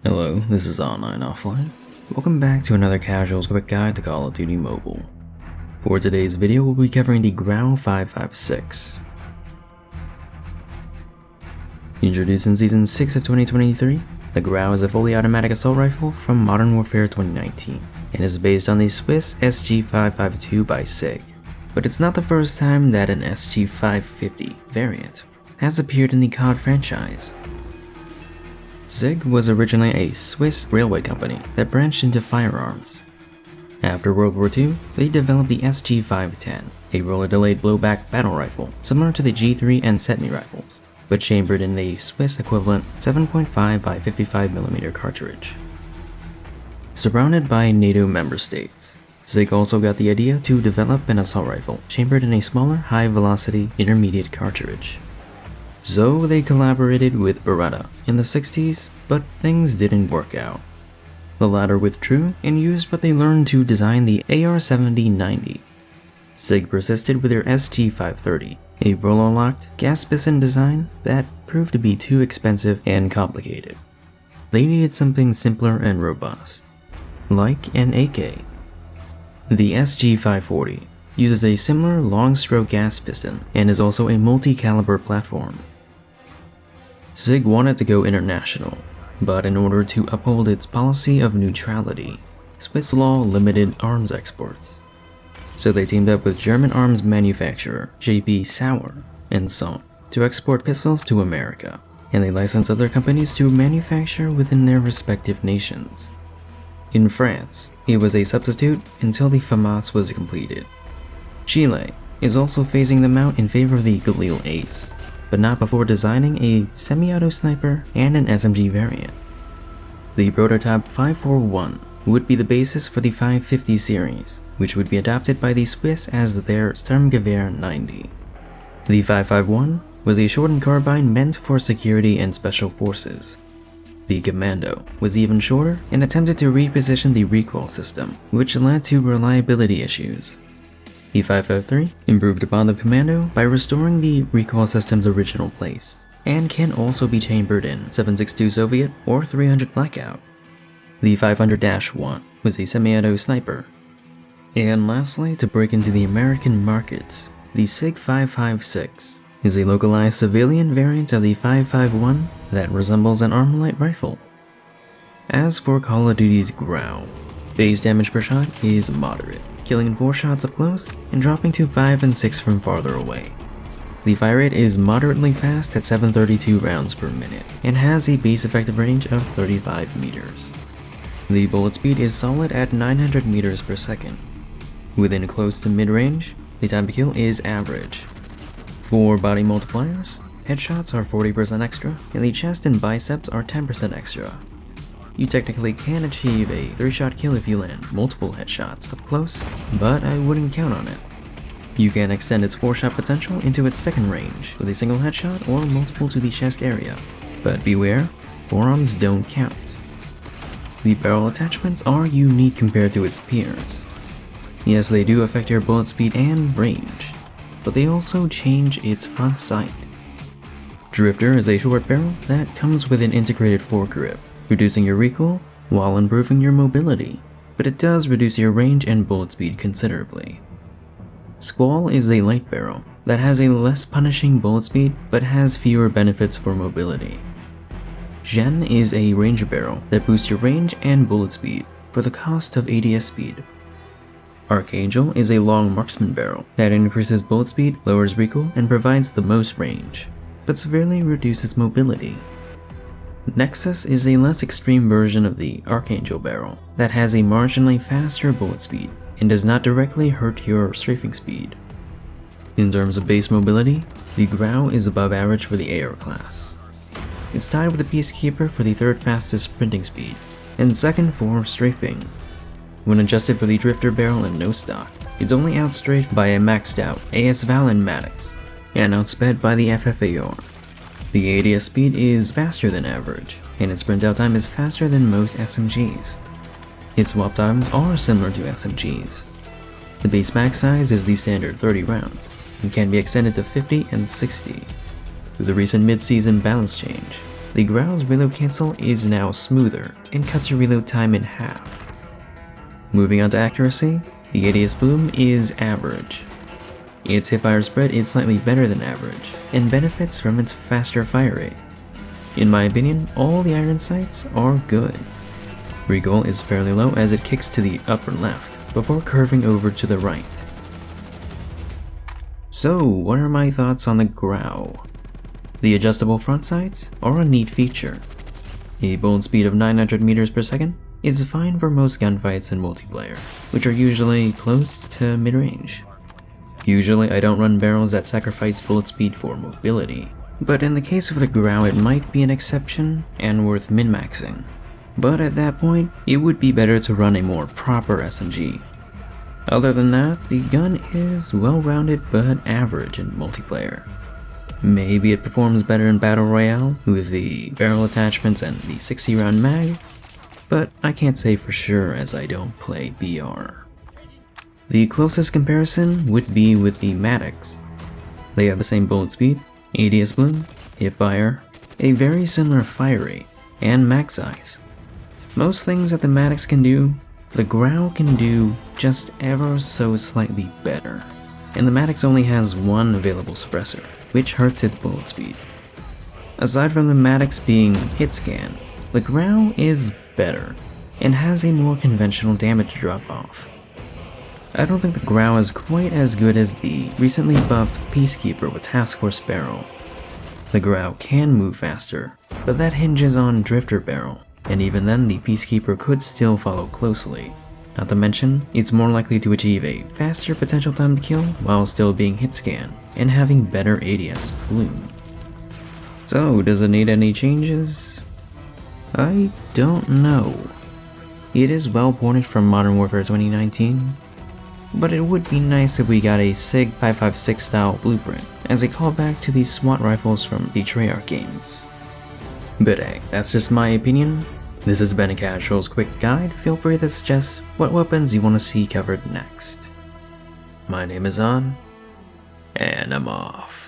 Hello, this is AnlineOffline. Welcome back to another casual quick guide to Call of Duty Mobile. For today's video, we'll be covering the Grau 5.56. Introduced in Season 6 of 2023, the Grau is a fully automatic assault rifle from Modern Warfare 2019, and is based on the Swiss SG 5.52 by SIG. But it's not the first time that an SG 550 variant has appeared in the COD franchise. SIG was originally a Swiss railway company that branched into firearms. After World War II, they developed the SG 510, a roller-delayed blowback battle rifle similar to the G3 and CZEN rifles, but chambered in a Swiss equivalent 7.5 by 55mm cartridge. Surrounded by NATO member states, SIG also got the idea to develop an assault rifle chambered in a smaller high-velocity intermediate cartridge. So they collaborated with Beretta in the 60s, but things didn't work out. The latter withdrew and used what they learned to design the AR-7090. SIG persisted with their SG 530, a roller-locked gas piston design that proved to be too expensive and complicated. They needed something simpler and robust, like an AK. The SG 540 uses a similar long-stroke gas piston and is also a multi-caliber platform. SIG wanted to go international, but in order to uphold its policy of neutrality, Swiss law limited arms exports. So they teamed up with German arms manufacturer JP Sauer and Son to export pistols to America, and they licensed other companies to manufacture within their respective nations. In France, it was a substitute until the FAMAS was completed. Chile is also phasing them out in favor of the Galil Ace, but not before designing a semi-auto sniper and an SMG variant. The prototype 541 would be the basis for the 550 series, which would be adopted by the Swiss as their Sturmgewehr 90. The 551 was a shortened carbine meant for security and special forces. The Commando was even shorter and attempted to reposition the recoil system, which led to reliability issues. The 553 improved upon the Commando by restoring the recoil system's original place, and can also be chambered in 7.62 Soviet or 300 Blackout. The 500-1 was a semi-auto sniper. And lastly, to break into the American markets, the SIG 5.56 is a localized civilian variant of the 5.51 that resembles an Armalite rifle. As for Call of Duty's Grau, base damage per shot is moderate, killing in 4 shots up close and dropping to 5 and 6 from farther away. The fire rate is moderately fast at 732 rounds per minute and has a base effective range of 35 meters. The bullet speed is solid at 900 meters per second. Within close to mid-range, the time to kill is average. For body multipliers, headshots are 40% extra and the chest and biceps are 10% extra. You technically can achieve a 3-shot kill if you land multiple headshots up close, but I wouldn't count on it. You can extend its 4-shot potential into its second range with a single headshot or multiple to the chest area, but beware, forearms don't count. The barrel attachments are unique compared to its peers. Yes, they do affect your bullet speed and range, but they also change its front sight. Drifter is a short barrel that comes with an integrated foregrip, reducing your recoil while improving your mobility, but it does reduce your range and bullet speed considerably. Squall is a light barrel that has a less punishing bullet speed but has fewer benefits for mobility. CZEN is a ranger barrel that boosts your range and bullet speed for the cost of ADS speed. Archangel is a long marksman barrel that increases bullet speed, lowers recoil, and provides the most range, but severely reduces mobility. Nexus is a less extreme version of the Archangel barrel that has a marginally faster bullet speed and does not directly hurt your strafing speed. In terms of base mobility, the Grau is above average for the AR class. It's tied with the Peacekeeper for the 3rd fastest sprinting speed, and 2nd for strafing. When adjusted for the drifter barrel and no stock, it's only outstrafed by a maxed out AS-Val and Maddox, and outsped by the FFAR. The ADS speed is faster than average, and its sprint out time is faster than most SMGs. Its swap times are similar to SMGs. The base mag size is the standard 30 rounds, and can be extended to 50 and 60. Through the recent mid-season balance change, The Grau's reload cancel is now smoother and cuts your reload time in half. Moving on to accuracy, the ADS Bloom is average. Its hipfire spread is slightly better than average, and benefits from its faster fire rate. In my opinion, all the iron sights are good. Recoil is fairly low as it kicks to the upper left, before curving over to the right. So, what are my thoughts on the Grau? The adjustable front sights are a neat feature. A bullet speed of 900 meters per second is fine for most gunfights in multiplayer, which are usually close to mid-range. Usually I don't run barrels that sacrifice bullet speed for mobility, but in the case of the Grau it might be an exception and worth min-maxing. But at that point, it would be better to run a more proper SMG. Other than that, the gun is well-rounded but average in multiplayer. Maybe it performs better in Battle Royale with the barrel attachments and the 60-round mag, but I can't say for sure as I don't play BR. The closest comparison would be with the Maddox. They have the same bullet speed, ADS Bloom, hipfire, a very similar fire rate, and mag size. Most things that the Maddox can do, the Grau can do just ever so slightly better. And the Maddox only has one available suppressor, which hurts its bullet speed. Aside from the Maddox being hit scan, the Grau is better, and has a more conventional damage drop-off. I don't think the Grau is quite as good as the recently buffed Peacekeeper with Task Force Barrel. The Grau can move faster, but that hinges on Drifter Barrel, and even then the Peacekeeper could still follow closely. Not to mention, it's more likely to achieve a faster potential time to kill while still being hit scan, and having better ADS Bloom. So, does it need any changes? I don't know. It is well ported from Modern Warfare 2019, but it would be nice if we got a SIG 5.56 style blueprint as a callback to these SWAT rifles from the Treyarch games. But hey, that's just my opinion. This has been a Casual's quick guide. Feel free to suggest what weapons you want to see covered next. My name is On, and I'm off.